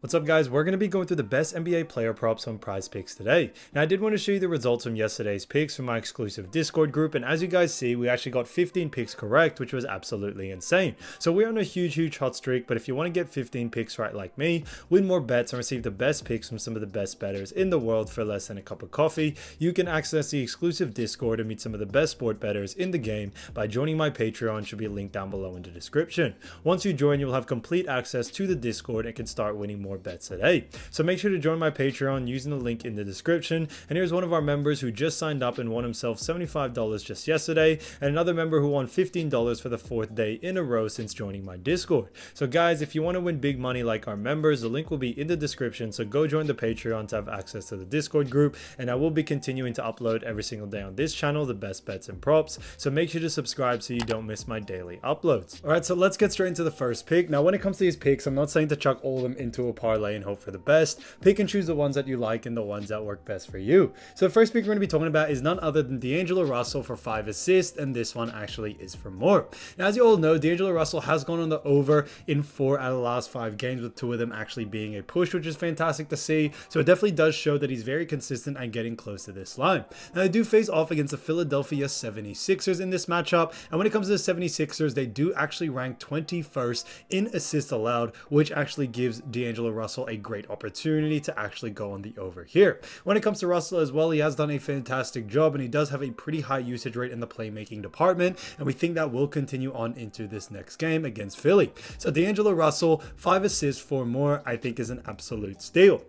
What's up guys, we're going to be going through the best NBA player props on PrizePicks today. Now I did want to show you the results from yesterday's picks from my exclusive Discord group, and as you guys see, we actually got 15 picks correct, which was absolutely insane. So we're on a huge hot streak, but if you want to get 15 picks right like me, win more bets and receive the best picks from some of the best bettors in the world for less than a cup of coffee, you can access the exclusive Discord and meet some of the best sport bettors in the game by joining my Patreon. Should be linked down below in the description. Once you join, you'll have complete access to the Discord and can start winning more bets today. So make sure to join my Patreon using the link in the description. And here's one of our members who just signed up and won himself $75 just yesterday, and another member who won $15 for the 4th day in a row since joining my Discord. So guys, if you want to win big money like our members, the link will be in the description, so go join the Patreon to have access to the Discord group, and I will be continuing to upload every single day on this channel the best bets and props, so make sure to subscribe so you don't miss my daily uploads. Alright, so let's get straight into the first pick. Now when it comes to these picks, I'm not saying to chuck all of them into a parlay and hope for the best. Pick and choose the ones that you like and the ones that work best for you. So the first pick we're going to be talking about is none other than DAngelo Russell for 5 assists, and this one actually is for more. Now as you all know, DAngelo Russell has gone on the over in 4 out of the last 5 games, with 2 of them actually being a push, which is fantastic to see. So it definitely does show that he's very consistent and getting close to this line. Now they do face off against the Philadelphia 76ers in this matchup, and when it comes to the 76ers, they do actually rank 21st in assists allowed, which actually gives DAngelo Russell a great opportunity to actually go on the over here. When it comes to Russell as well, he has done a fantastic job, and he does have a pretty high usage rate in the playmaking department, and we think that will continue on into this next game against Philly. So DAngelo Russell, 5 assists, 4 more, I think is an absolute steal.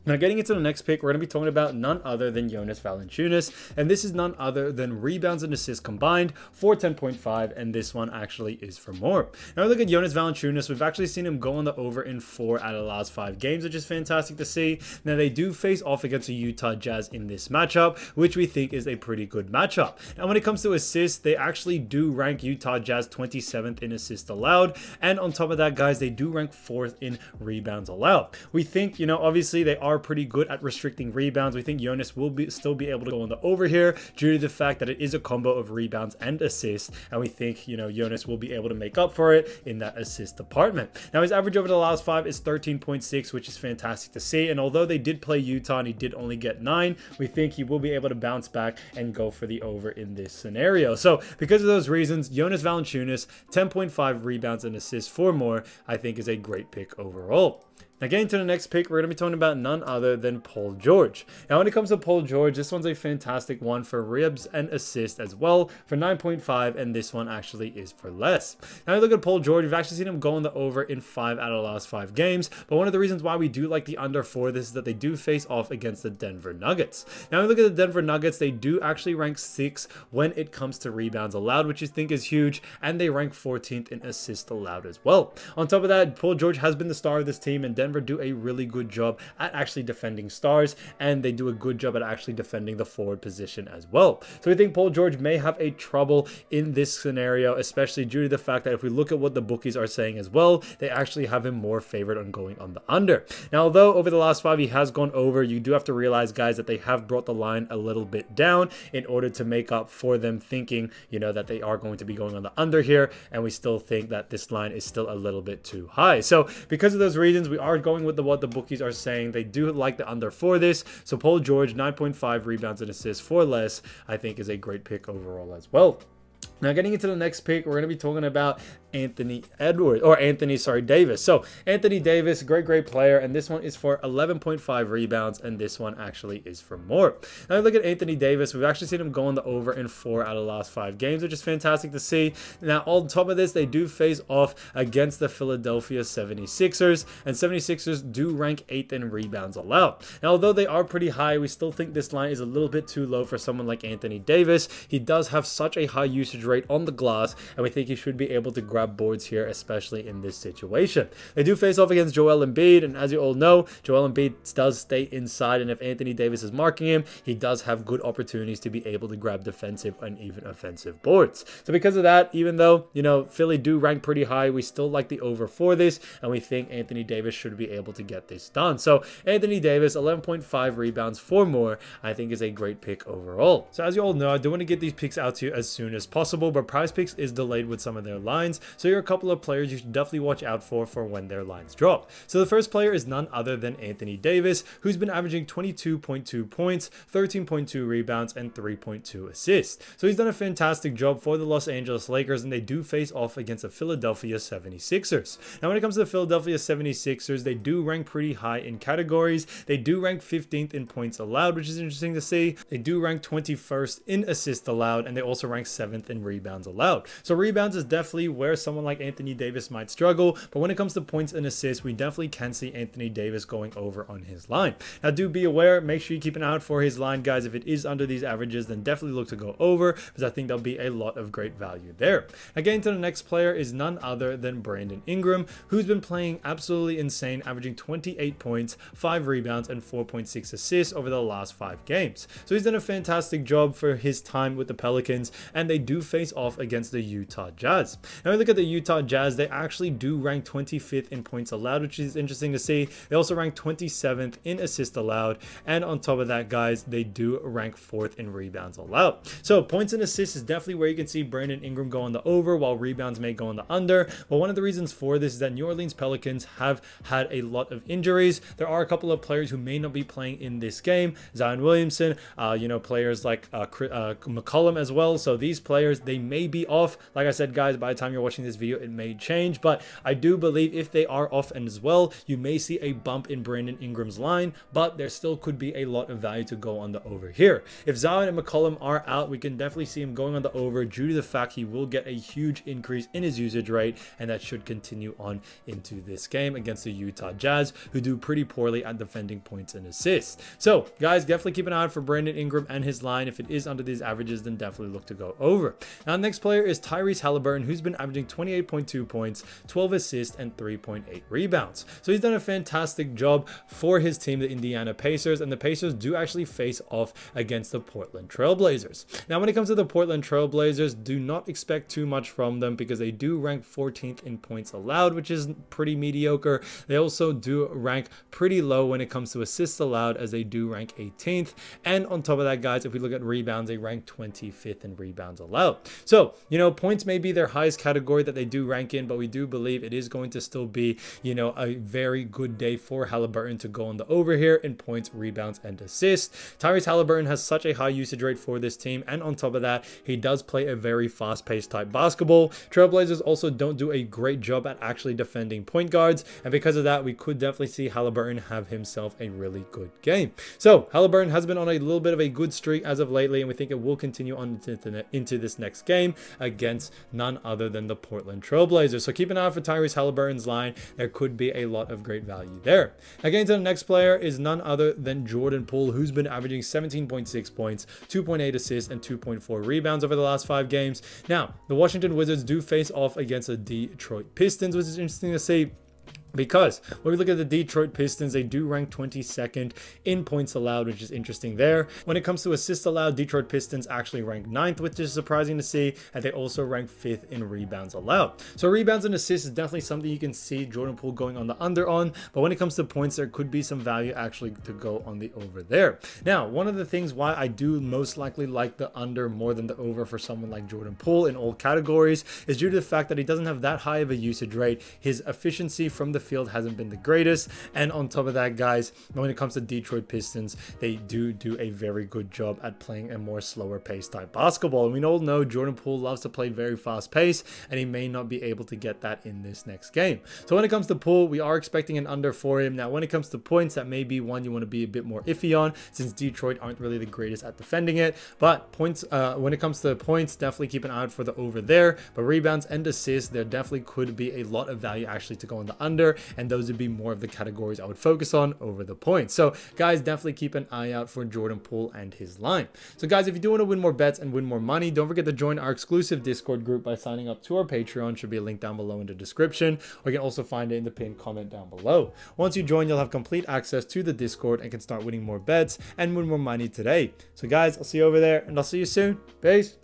Now getting into the next pick, we're going to be talking about none other than Jonas Valancas, and this is none other than rebounds and assists combined for 10.5, and this one actually is for more. Now look at Jonas Valancas, we've actually seen him go on the over in 4 out of the last 5 games, which is fantastic to see. Now they do face off against the Utah Jazz in this matchup, which we think is a pretty good matchup. Now when it comes to assists, they actually do rank Utah Jazz 27th in assists allowed, and on top of that guys, they do rank 4th in rebounds allowed. We think, obviously they are pretty good at restricting rebounds. We think Jonas will still be able to go on the over here due to the fact that it is a combo of rebounds and assists, and we think Jonas will be able to make up for it in that assist department. Now his average over the last 5 is 13.6, which is fantastic to see, and although they did play Utah and he did only get 9, we think he will be able to bounce back and go for the over in this scenario. So because of those reasons, Jonas Valancas, 10.5 rebounds and assists for more, I think is a great pick overall. Now getting to the next pick, we're going to be talking about none other than Paul George. Now when it comes to Paul George, this one's a fantastic one for ribs and assist as well for 9.5, and this one actually is for less. Now look at Paul George, we've actually seen him go on the over in 5 out of the last 5 games, but one of the reasons why we do like the under for this is that they do face off against the Denver Nuggets. Now when we look at the Denver Nuggets, they do actually rank 6th when it comes to rebounds allowed, which I think is huge, and they rank 14th in assists allowed as well. On top of that, Paul George has been the star of this team, and Denver do a really good job at actually defending stars, and they do a good job at actually defending the forward position as well. So we think Paul George may have a trouble in this scenario, especially due to the fact that if we look at what the bookies are saying as well, they actually have him more favored on going on the under. Now although over the last 5 he has gone over, you do have to realize guys that they have brought the line a little bit down in order to make up for them thinking that they are going to be going on the under here, and we still think that this line is still a little bit too high. So because of those reasons, we are going with what the bookies are saying. They do like the under for this. So Paul George, 9.5 rebounds and assists for less, I think is a great pick overall as well. Now getting into the next pick, we're going to be talking about Anthony Davis. So Anthony Davis, great player, and this one is for 11.5 rebounds, and this one actually is for more. Now look at Anthony Davis, we've actually seen him go on the over in 4 out of the last 5 games, which is fantastic to see. Now on top of this, they do face off against the Philadelphia 76ers, and 76ers do rank 8th in rebounds allowed. Now although they are pretty high, we still think this line is a little bit too low for someone like Anthony Davis. He does have such a high usage rate on the glass, and we think he should be able to grab boards here, especially in this situation. They do face off against Joel Embiid, and as you all know, Joel Embiid does stay inside, and if Anthony Davis is marking him, he does have good opportunities to be able to grab defensive and even offensive boards. So because of that, even though Philly do rank pretty high, we still like the over for this, and we think Anthony Davis should be able to get this done. So Anthony Davis, 11.5 rebounds for more, I think is a great pick overall. So as you all know, I do want to get these picks out to you as soon as possible, but PrizePicks is delayed with some of their lines, So here are a couple of players you should definitely watch out for when their lines drop. So the first player is none other than Anthony Davis, who's been averaging 22.2 points, 13.2 rebounds, and 3.2 assists. So he's done a fantastic job for the Los Angeles Lakers, and they do face off against the Philadelphia 76ers. Now when it comes to the Philadelphia 76ers, they do rank pretty high in categories. They do rank 15th in points allowed, which is interesting to see. They do rank 21st in assists allowed, and they also rank 7th in rebounds allowed. So rebounds is definitely where someone like Anthony Davis might struggle, but when it comes to points and assists, we definitely can see Anthony Davis going over on his line. Now do be aware, make sure you keep an eye out for his line, guys. If it is under these averages, then definitely look to go over, because I think there'll be a lot of great value there. Now getting to the next player is none other than Brandon Ingram, who's been playing absolutely insane, averaging 28 points, 5 rebounds, and 4.6 assists over the last 5 games. So he's done a fantastic job for his time with the Pelicans, and they do face off against the Utah Jazz. Now we look at the Utah Jazz, they actually do rank 25th in points allowed, which is interesting to see. They also rank 27th in assists allowed, and on top of that, guys, they do rank 4th in rebounds allowed. So points and assists is definitely where you can see Brandon Ingram go on the over, while rebounds may go on the under. But one of the reasons for this is that New Orleans Pelicans have had a lot of injuries. There are a couple of players who may not be playing in this game. Zion Williamson, players like McCollum as well. So these players, they may be off. Like I said, guys, by the time you're watching this video, it may change. But I do believe if they are off and as well, you may see a bump in Brandon Ingram's line, but there still could be a lot of value to go on the over here. If Zion and McCollum are out, we can definitely see him going on the over due to the fact he will get a huge increase in his usage rate, and that should continue on into this game against the Utah Jazz, who do pretty poorly at defending points and assists. So guys, definitely keep an eye out for Brandon Ingram and his line. If it is under these averages, then definitely look to go over. Now the next player is Tyrese Halliburton, who's been averaging 28.2 points, 12 assists, and 3.8 rebounds. So he's done a fantastic job for his team, the Indiana Pacers, and the Pacers do actually face off against the Portland Trailblazers. Now when it comes to the Portland Trailblazers, do not expect too much from them, because they do rank 14th in points allowed, which is pretty mediocre. They also do rank pretty low when it comes to assists allowed, as they do rank 18th. And on top of that, guys, if we look at rebounds, they rank 25th in rebounds allowed. So, points may be their highest category that they do rank in, but we do believe it is going to still be, a very good day for Halliburton to go on the over here in points, rebounds, and assists. Tyrese Halliburton has such a high usage rate for this team, and on top of that, he does play a very fast-paced type basketball. Trailblazers also don't do a great job at actually defending point guards, and because of that, we could definitely see Halliburton have himself a really good game. So Halliburton has been on a little bit of a good streak as of lately, and we think it will continue on into this next game against none other than the Portland Trailblazers. So keep an eye out for Tyrese Halliburton's line. There could be a lot of great value there. Again, to the next player is none other than Jordan Poole, who's been averaging 17.6 points, 2.8 assists, and 2.4 rebounds over the last 5 games. Now, the Washington Wizards do face off against the Detroit Pistons, which is interesting to see, because when we look at the Detroit Pistons, they do rank 22nd in points allowed, which is interesting there. When it comes to assists allowed, Detroit Pistons actually rank 9th, which is surprising to see, and they also rank 5th in rebounds allowed. So rebounds and assists is definitely something you can see Jordan Poole going on the under on, but when it comes to points, there could be some value actually to go on the over there. Now, one of the things why I do most likely like the under more than the over for someone like Jordan Poole in all categories is due to the fact that he doesn't have that high of a usage rate. His efficiency from the field hasn't been the greatest, and on top of that, guys, when it comes to Detroit Pistons, they do a very good job at playing a more slower pace type basketball, and we all know Jordan Poole loves to play very fast pace, and he may not be able to get that in this next game. So when it comes to Poole, we are expecting an under for him. Now when it comes to points, that may be one you want to be a bit more iffy on, since Detroit aren't really the greatest at defending it. But points, when it comes to points, definitely keep an eye out for the over there. But rebounds and assists, there definitely could be a lot of value actually to go on the under, and those would be more of the categories I would focus on over the points. So guys, definitely keep an eye out for Jordan Poole and his line. So guys, if you do want to win more bets and win more money, don't forget to join our exclusive Discord group by signing up to our Patreon. Should be a link down below in the description, or you can also find it in the pinned comment down below. Once you join, you'll have complete access to the Discord and can start winning more bets and win more money today. So guys, I'll see you over there, and I'll see you soon. Peace.